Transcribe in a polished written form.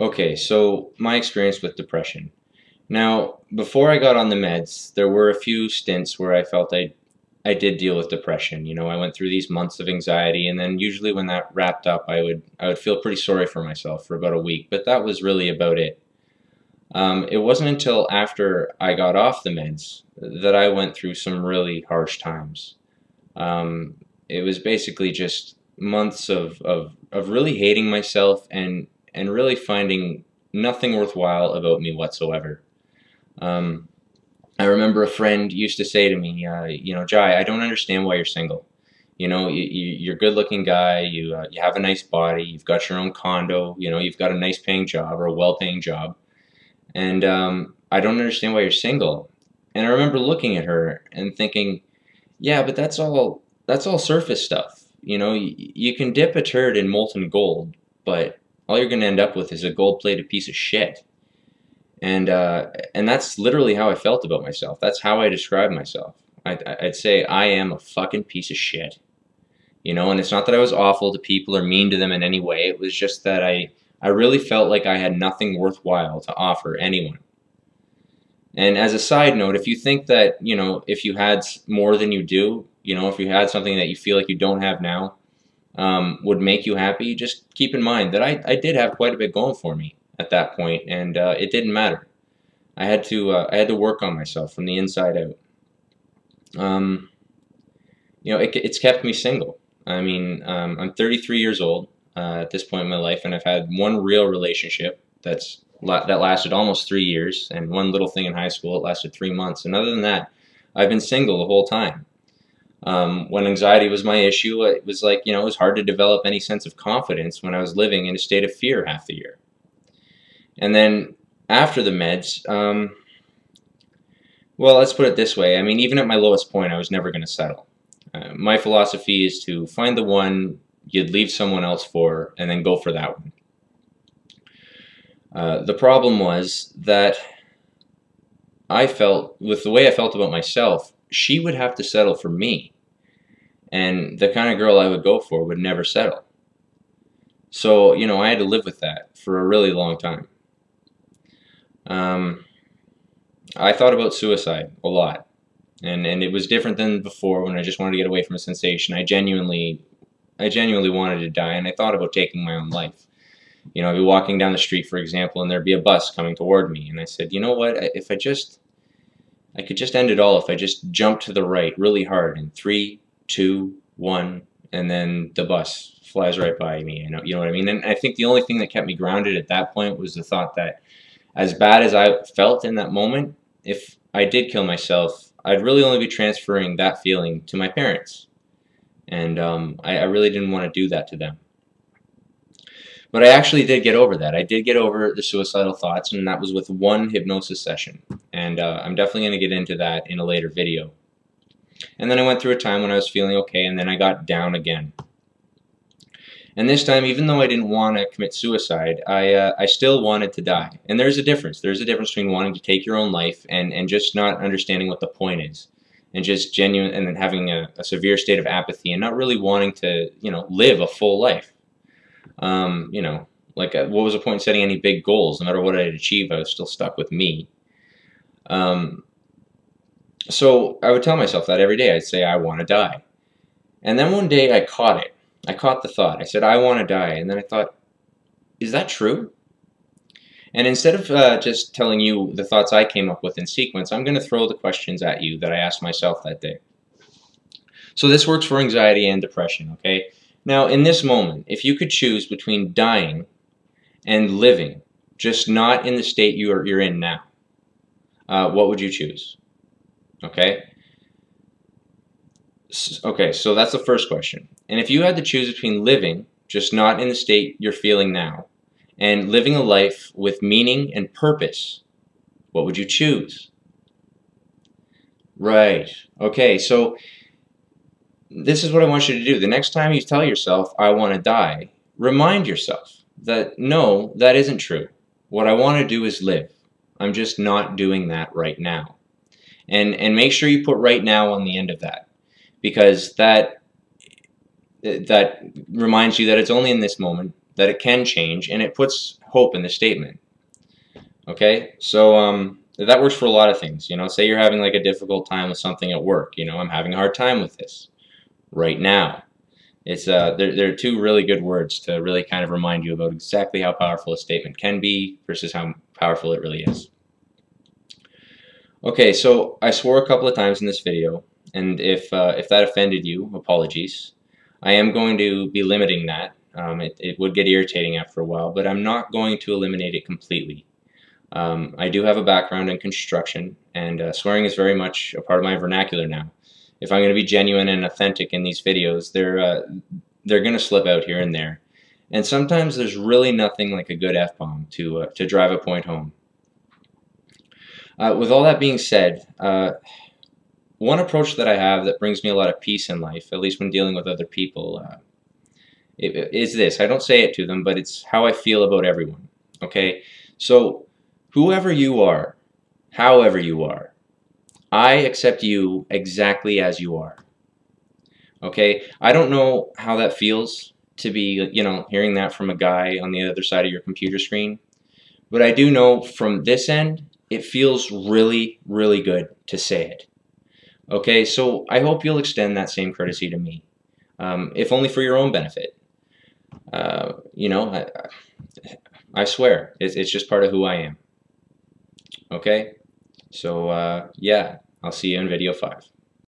Okay, so my experience with depression. Now, before I got on the meds, there were a few stints where I felt I did deal with depression. You know, I went through these months of anxiety, and then usually when that wrapped up, I would feel pretty sorry for myself for about a week, but that was really about it. It wasn't until after I got off the meds that I went through some really harsh times. Um, it was basically just months of really hating myself and really finding nothing worthwhile about me whatsoever. Um, I remember a friend used to say to me, Jai, I don't understand why you're single. You know, you're a good-looking guy. You have a nice body. You've got your own condo. You know, you've got a nice-paying job or a well-paying job, and I don't understand why you're single. And I remember looking at her and thinking, yeah, but that's all surface stuff. You know, you can dip a turd in molten gold, but all you're going to end up with is a gold-plated piece of shit. And that's literally how I felt about myself. That's how I describe myself. I'd say I am a fucking piece of shit. You know, and it's not that I was awful to people or mean to them in any way. It was just that I really felt like I had nothing worthwhile to offer anyone. And as a side note, if you think that, you know, if you had more than you do, you know, if you had something that you feel like you don't have now, would make you happy, just keep in mind that I did have quite a bit going for me at that point, and it didn't matter. I had to work on myself from the inside out. Um, you know, it's kept me single. I mean, I'm 33 years old at this point in my life, and I've had one real relationship that lasted almost 3 years, and one little thing in high school it lasted 3 months. And other than that, I've been single the whole time. When anxiety was my issue, it was like, you know, it was hard to develop any sense of confidence when I was living in a state of fear half the year. And then after the meds, well, let's put it this way. I mean, even at my lowest point, I was never going to settle. My philosophy is to find the one you'd leave someone else for and then go for that one. The problem was that I felt, with the way I felt about myself, she would have to settle for me. And the kind of girl I would go for would never settle. So, you know, I had to live with that for a really long time. I thought about suicide a lot. And it was different than before when I just wanted to get away from a sensation. I genuinely wanted to die, and I thought about taking my own life. You know, I'd be walking down the street, for example, and there'd be a bus coming toward me, and I said, you know what, if I could just end it all if I just jumped to the right really hard in 3, 2, 1, and then the bus flies right by me. You know what I mean? And I think the only thing that kept me grounded at that point was the thought that as bad as I felt in that moment, if I did kill myself, I'd really only be transferring that feeling to my parents. And I really didn't want to do that to them. But I actually did get over that. I did get over the suicidal thoughts, and that was with one hypnosis session. And I'm definitely going to get into that in a later video. And then I went through a time when I was feeling okay, and then I got down again. And this time, even though I didn't want to commit suicide, I still wanted to die. And there's a difference. There's a difference between wanting to take your own life and just not understanding what the point is. And just genuine, and then having a severe state of apathy and not really wanting to, you know, live a full life. You know, like what was the point in setting any big goals? No matter what I'd achieve, I was still stuck with me. So I would tell myself that every day. I'd say, I want to die. And then one day I caught it. I caught the thought. I said, I want to die. And then I thought, is that true? And instead of just telling you the thoughts I came up with in sequence, I'm going to throw the questions at you that I asked myself that day. So this works for anxiety and depression, okay? Now, in this moment, if you could choose between dying and living, just not in the state you're in now, what would you choose? Okay? Okay, so that's the first question. And if you had to choose between living, just not in the state you're feeling now, and living a life with meaning and purpose, what would you choose? Right. Okay, so this is what I want you to do. The next time you tell yourself, I want to die, remind yourself that no, that isn't true. What I want to do is live. I'm just not doing that right now. And make sure you put right now on the end of that, because that reminds you that it's only in this moment that it can change, and it puts hope in the statement. Okay, so that works for a lot of things. You know, say you're having like a difficult time with something at work. You know, I'm having a hard time with this right now. It's they're two really good words to really kind of remind you about exactly how powerful a statement can be versus how powerful it really is. Okay, so I swore a couple of times in this video, and if that offended you, apologies. I am going to be limiting that. It would get irritating after a while, but I'm not going to eliminate it completely. I do have a background in construction, and swearing is very much a part of my vernacular now. If I'm going to be genuine and authentic in these videos, they're going to slip out here and there. And sometimes there's really nothing like a good F-bomb to drive a point home. With all that being said, one approach that I have that brings me a lot of peace in life, at least when dealing with other people, is this. I don't say it to them, but it's how I feel about everyone. Okay? So, whoever you are, however you are, I accept you exactly as you are. Okay? I don't know how that feels to be, you know, hearing that from a guy on the other side of your computer screen. But I do know from this end, it feels really, really good to say it. Okay, so I hope you'll extend that same courtesy to me, if only for your own benefit. You know, I swear, it's just part of who I am. Okay, so yeah, I'll see you in video 5.